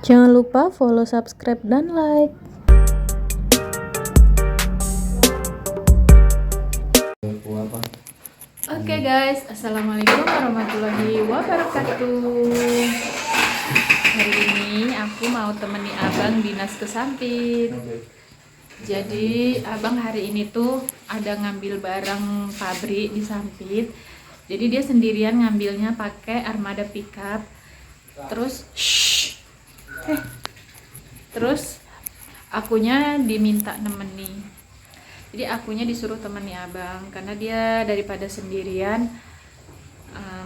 Jangan lupa follow, subscribe, dan like. Oke guys, assalamualaikum warahmatullahi wabarakatuh. Hari ini aku mau temani abang dinas ke Sampit. Jadi abang hari ini tuh ada ngambil barang pabrik di Sampit. Jadi dia sendirian ngambilnya pakai armada pickup. Terus akunya diminta nemeni. Jadi akunya disuruh temani abang karena dia daripada sendirian,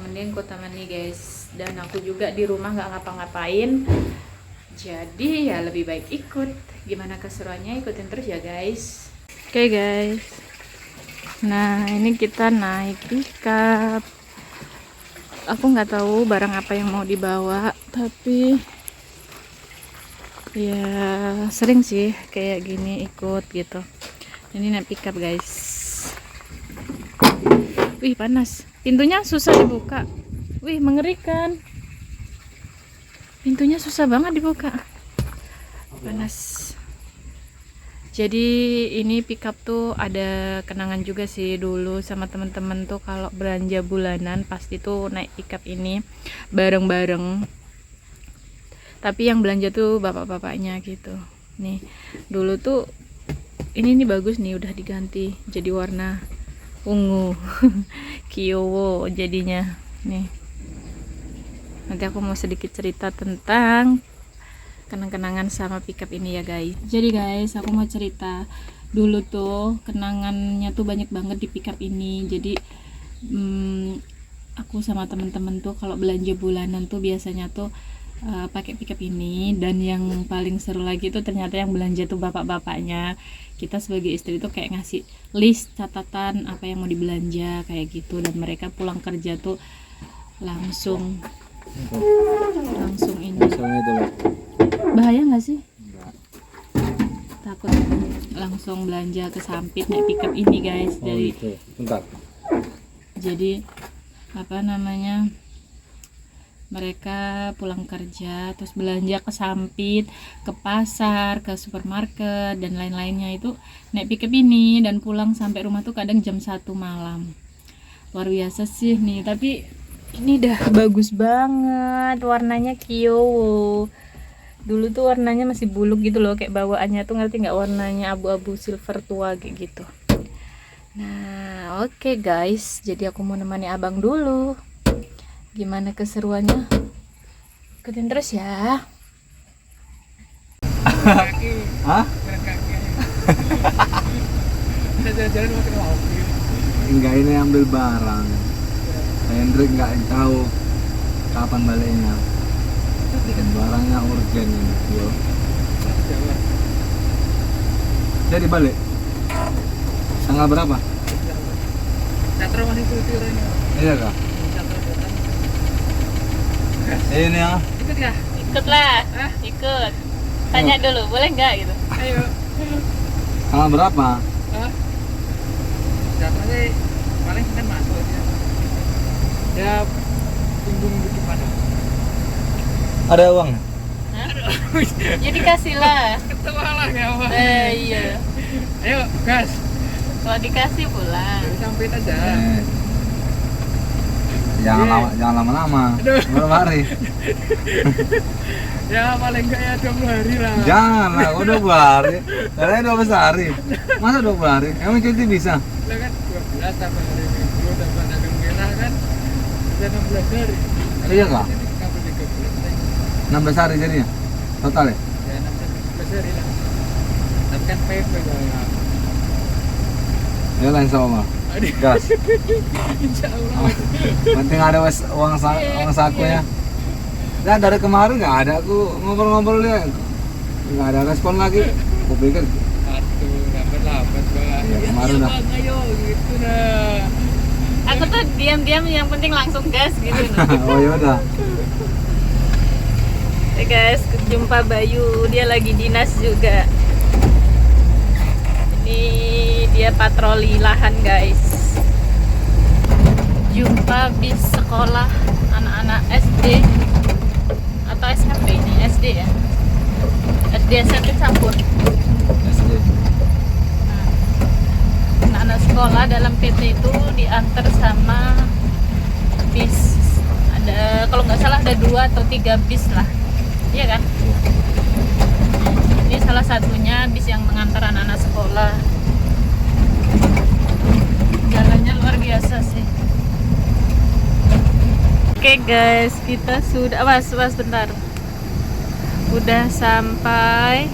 mending aku temani guys. Dan aku juga di rumah nggak ngapa-ngapain, jadi ya lebih baik ikut. Gimana keseruannya, ikutin terus ya guys. Oke guys, nah ini kita naik pickup. Aku nggak tahu barang apa yang mau dibawa, tapi ya sering sih kayak gini ikut gitu. Ini naik pickup guys. Wih panas, pintunya susah dibuka. Wih mengerikan, pintunya susah banget dibuka, panas. Jadi ini pickup tuh ada kenangan juga sih dulu sama temen-temen tuh, kalau belanja bulanan pasti tuh naik pickup ini bareng-bareng. Tapi yang belanja tuh bapak-bapaknya gitu. Nih dulu tuh ini nih bagus nih, udah diganti jadi warna ungu. Kiowo jadinya nih. Nanti aku mau sedikit cerita tentang kenang-kenangan sama pickup ini ya guys. Jadi guys, aku mau cerita dulu tuh kenangannya tuh banyak banget di pickup ini. Jadi aku sama temen-temen tuh kalau belanja bulanan tuh biasanya tuh pakai pickup ini. Dan yang paling seru lagi tuh ternyata yang belanja tuh bapak-bapaknya. Kita sebagai istri tuh kayak ngasih list catatan apa yang mau dibelanja kayak gitu, dan mereka pulang kerja tuh langsung ini. Bahaya nggak sih? Takut langsung belanja ke Sampit naik pickup ini guys. Dari jadi apa namanya, mereka pulang kerja terus belanja ke Sampit, ke pasar, ke supermarket dan lain-lainnya itu naik pickup ini, dan pulang sampai rumah tuh kadang jam 1 malam. Luar biasa sih nih, tapi ini dah bagus banget, warnanya kiowo. Dulu tuh warnanya masih buluk gitu loh, kayak bawaannya tuh, ngerti nggak, warnanya abu-abu silver tua kayak gitu. Nah oke guys, jadi aku mau nemani abang dulu. Gimana keseruannya, ikutin terus ya. Hah? Enggak, ini ambil barang. Hendrik nggak tahu kapan baliknya. Barangnya urgent ini. Yo. Jadi balik. Tanggal berapa? Iya kak. Ini ya. Ikut gak? Ikut lah. Ikut. Tanya dulu, boleh nggak gitu? Ayo. Tanggal berapa? Jatuhnya paling kan masuk aja. Ya tunggu gimana? Ada uang? Jadi kasih lah. Ketua lah nggak apa. Iya. Ayo gas. Kalau dikasih pulang. Sampai aja. Jangan lama-lama. Berapa hari? Ya paling enggak ya 20 hari lah. Jangan lah, kok 20 hari? Katanya 12 hari. Masa 20 hari? Emang cuti bisa? Lah kan 12 tambah hari Minggu tambah tanggal merah kan bisa 16 hari. Iya kak? Jadi kabel 13. 16 hari jadinya? Total ya? Ya 16 hari lah. Tapi kan PP ya. Ya lah insya Allah. Gas. Insya Allah. Penting ada uang sakunya. Nah dari kemarin nggak ada, aku ngobrol-ngobrol dia nggak ada respon lagi. Aku pikir Aduh, lambat Mbak. Iya, kemarin dah. Bang, ayo gitu nah. Aku tuh diam-diam, yang penting langsung gas gitu. oh yaudah. Oke guys, jumpa Bayu, dia lagi dinas juga. Ini dia patroli lahan guys. Jumpa bis sekolah anak-anak SD atau SMP, ini SD ya. Biasa tuh campur. SD. Anak-anak sekolah dalam PT itu diantar sama bis. Ada, kalau nggak salah ada 2 atau 3 bis lah, iya kan? Ini salah satunya bis yang mengantar anak-anak sekolah. Jalannya luar biasa sih. Oke guys, kita sudah was bentar. Udah sampai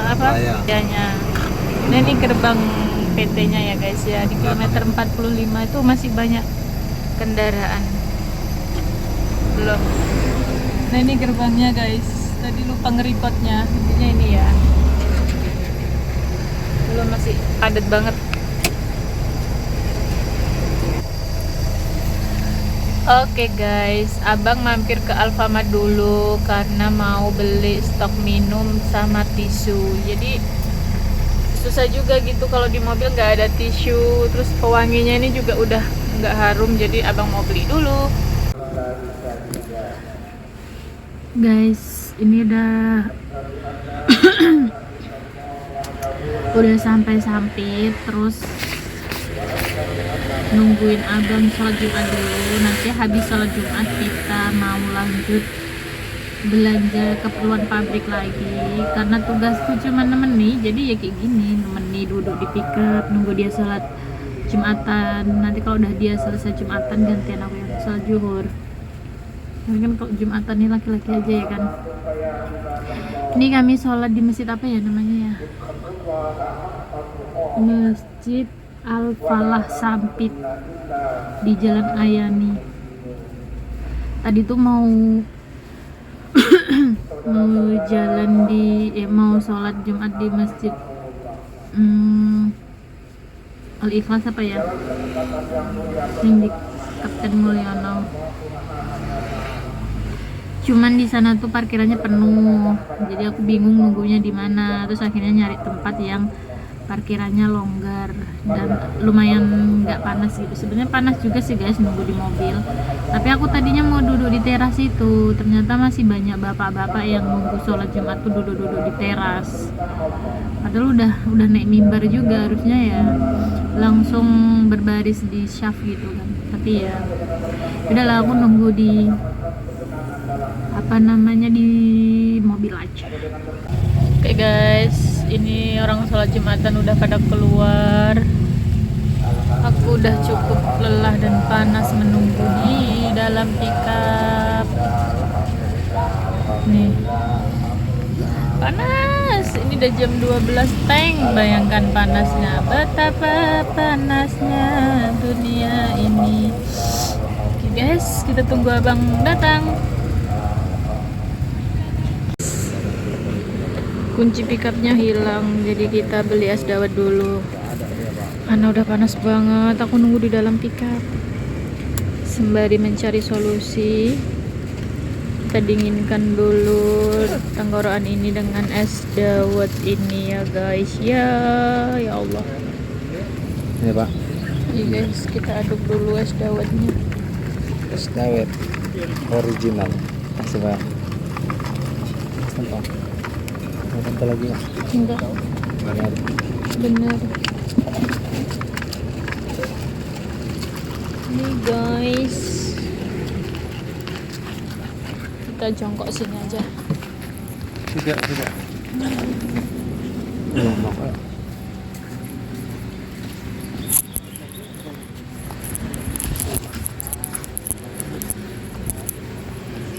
apa? Raya. Rayanya. Nah, ini gerbang PT-nya ya guys ya. Di kilometer 45 itu masih banyak kendaraan. Belum. Nah, ini gerbangnya guys. Tadi lupa nge-recordnya. Intinya ini ya. Belum, masih padat banget. Oke guys, abang mampir ke Alfamart dulu karena mau beli stok minum sama tisu. Jadi susah juga gitu kalau di mobil nggak ada tisu. Terus pewanginya ini juga udah nggak harum, jadi abang mau beli dulu. Guys, ini udah udah sampai terus nungguin abang sholat Jumat dulu. Nanti habis sholat Jumat kita mau lanjut belanja keperluan pabrik lagi, karena tugasku cuma nemeni, jadi ya kayak gini, nemeni, duduk di pickup nunggu dia sholat Jumatan. Nanti kalau udah dia selesai Jumatan gantian aku yang sholat zuhur. Karena kan kalau Jumatan ini laki-laki aja ya kan. Ini kami sholat di masjid apa ya namanya ya, Masjid Al-Falah Sampit di Jalan Ayani. Tadi tuh mau jalan di mau sholat Jumat di masjid Al-Ikhlas apa ya, yang di Kapten Mulyono. Cuman di sana tuh parkirannya penuh, jadi aku bingung nunggunya di mana. Terus akhirnya nyari tempat yang parkirannya longgar dan lumayan nggak panas gitu. Sebenarnya panas juga sih guys nunggu di mobil, tapi aku tadinya mau duduk di teras itu, ternyata masih banyak bapak-bapak yang nunggu sholat Jumat tuh duduk-duduk di teras. Padahal udah naik mimbar juga, harusnya ya langsung berbaris di syaf gitu kan, tapi ya udahlah, aku nunggu di di mobil aja. Oke guys, ini orang sholat Jumatan udah pada keluar. Aku udah cukup lelah dan panas menunggu di dalam pickup. Nih, panas. Ini udah jam 12 teng. Bayangkan panasnya, betapa panasnya dunia ini. Oke guys, kita tunggu abang datang. Kunci pickupnya hilang, jadi kita beli es dawet dulu karena udah panas banget. Aku nunggu di dalam pickup sembari mencari solusi. Kita dinginkan dulu tenggorokan ini dengan es dawet ini ya guys. Ya Allah. Ini Pak, Ini guys, kita aduk dulu es dawetnya. es dawet original. Kasih Pak. Bentar lagi ya. Enggak, bener. Ini guys, kita jongkok sini aja. Tidak. Jongkok.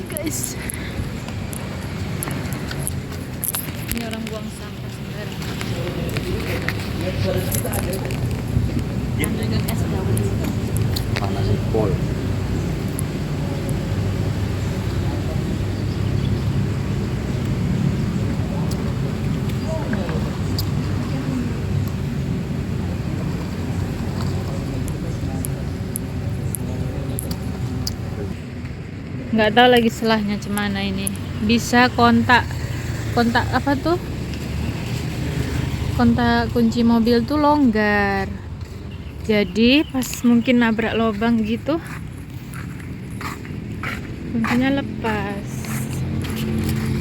Guys, ini orang buang sampah sembarangan. Dengan es dawet. Panas pol. Nggak tahu lagi selahnya cemana ini. Bisa kontak apa tuh? Kontak kunci mobil tuh longgar. Jadi pas mungkin nabrak lubang gitu, kuncinya lepas.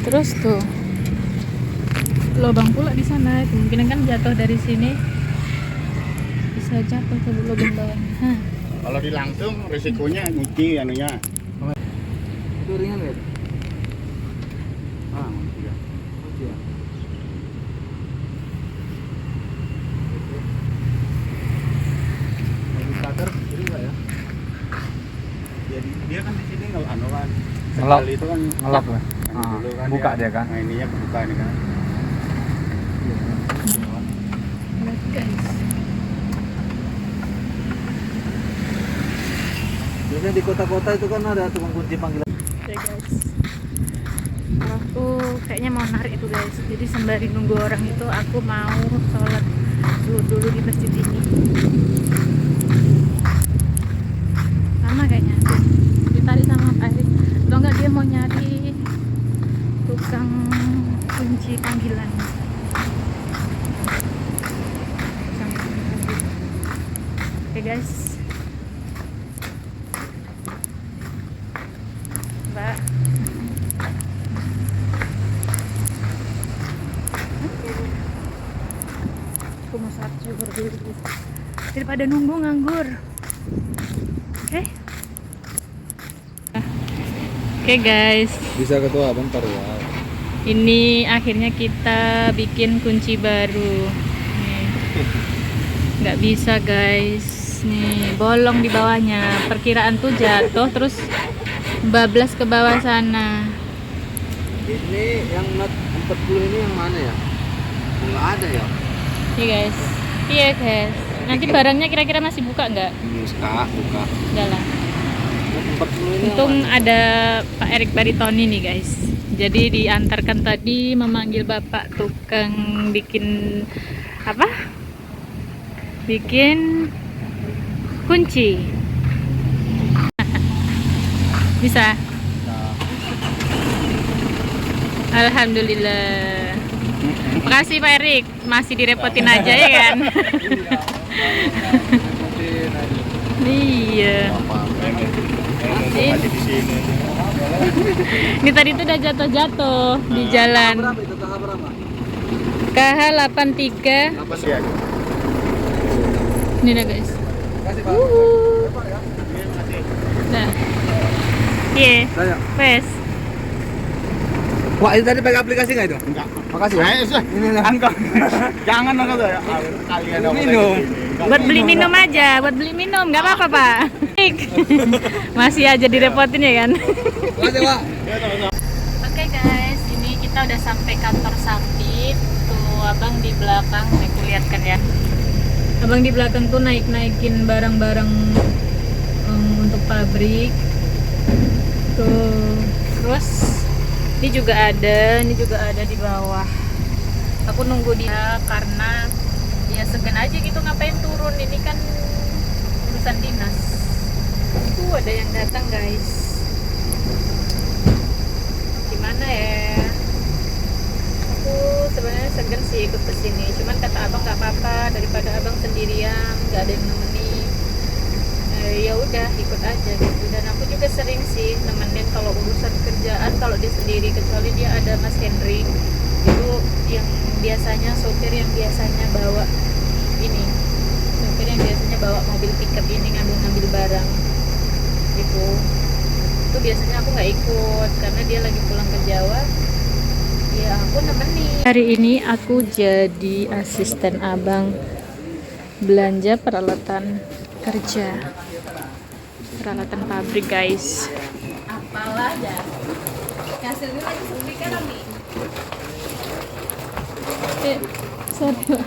Terus tuh lubang pula di sana. Kemungkinan kan jatuh dari sini bisa jatuh ke lubang bawahnya. Hah. Kalau di langsung risikonya kunci anunya. Itu ringan ya? Ah, iya. Iya. Lagi starter, jadi enggak ya? Dia kan di sini nggak anu kan. Ngelok. Sekali itu kan Ngelok ya? Kan dulu kan buka dia kan? Nah, ininya buka ini kan. Lihat guys. Biasanya di kota-kota itu kan ada tukang kunci panggilan. Oke guys. Aku kayaknya mau narik itu guys. Jadi sembari nunggu orang itu aku mau sholat dulu di masjid ini. Sama kayaknya. Ditarik sama Pak Erik. Atau enggak dia mau nyari tukang kunci panggilan. Oke guys. Mbak. Aku mau sholat zuhur dulu daripada nunggu nganggur. Oke. Oke guys, Bisa ketua bentar ya. ini akhirnya kita bikin kunci baru. Nih. Nggak bisa guys, nih bolong di bawahnya. Perkiraan tuh jatuh terus bablas ke bawah sana. Ini yang not 40 ini yang mana ya? Enggak ada ya? Iya guys, iya guys. Nanti barangnya kira-kira masih buka nggak? Buka. Enggak lah. Not 40 ini Untung ada Pak Erik Baritoni nih guys. Jadi diantarkan tadi memanggil bapak tukang bikin apa? Bikin kunci. Bisa? Alhamdulillah. Makasih Pak Erik, masih direpotin aja ya kan? Iya. Masih di sini. Ini tadi tuh udah jatuh-jatuh di jalan. berapa itu? KH berapa? KH 83. Apa sih ya? Ini dah guys. Kasih Pak. Nah. Iya. Saya. Wes. Wah, itu tadi pakai aplikasi nggak itu? Enggak. Makasih ya. Ayo, sih. Ini lah. Angkat. Jangan angkat ya. Kalian dong. Minum. Buat beli minum aja, buat beli minum, nggak apa-apa Pak. Masih aja direpotin ya kan? Makasih Pak. Oke guys, ini kita udah sampai kantor Sapit. Tuh abang di belakang, aku lihat kan ya. Abang di belakang tuh naikin barang-barang untuk pabrik. Tuh, terus ini juga ada di bawah. Aku nunggu dia karena ya segan aja gitu, ngapain turun, ini kan urusan dinas. Tuh ada yang datang guys. Gimana ya, aku sebenarnya segan sih ikut kesini, cuman kata abang nggak apa-apa daripada abang sendirian nggak ada yang nemeni. Ya udah ikut aja gitu. Dan aku juga sering sih nemenin kalau urusan kerjaan kalau dia sendiri, kecuali dia ada Mas Henry itu yang biasanya sopir yang biasanya bawa ini, sopir yang biasanya bawa mobil pickup ini ngambil barang gitu. Itu biasanya aku nggak ikut karena dia lagi pulang ke Jawa, ya aku nemenin. Hari ini aku jadi asisten abang belanja peralatan kerja, peralatan pabrik guys. Apalah ya, kasih dulu lagi suntikan nih. Sorry.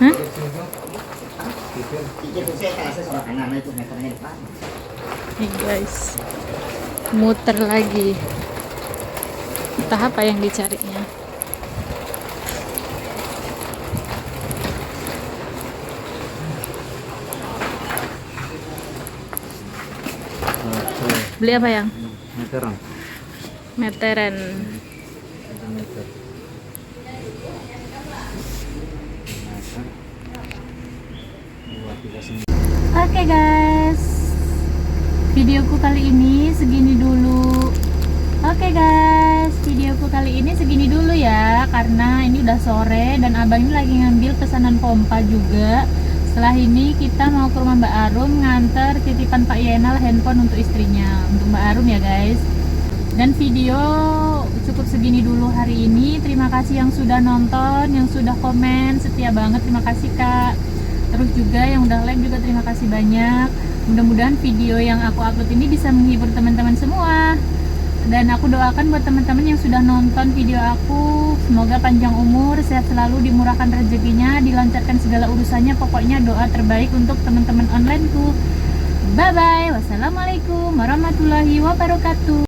Hah? Nih guys, muter lagi. Entah apa yang dicarinya. Beli apa yang? Meteran. Meteran. Oke guys, videoku kali ini segini dulu. Oke guys, videoku kali ini segini dulu ya, karena ini udah sore dan abang ini lagi ngambil pesanan pompa juga. Setelah ini kita mau ke rumah Mbak Arum nganter titipan Pak Yenal handphone untuk istrinya, untuk Mbak Arum ya guys. Dan video cukup segini dulu hari ini. Terima kasih yang sudah nonton, yang sudah komen, setia banget, terima kasih Kak. Terus juga yang udah like juga terima kasih banyak. Mudah-mudahan video yang aku upload ini bisa menghibur teman-teman semua. Dan aku doakan buat teman-teman yang sudah nonton video aku, semoga panjang umur, sehat selalu, dimurahkan rezekinya, dilancarkan segala urusannya. Pokoknya doa terbaik untuk teman-teman onlineku. Bye bye. Wassalamualaikum warahmatullahi wabarakatuh.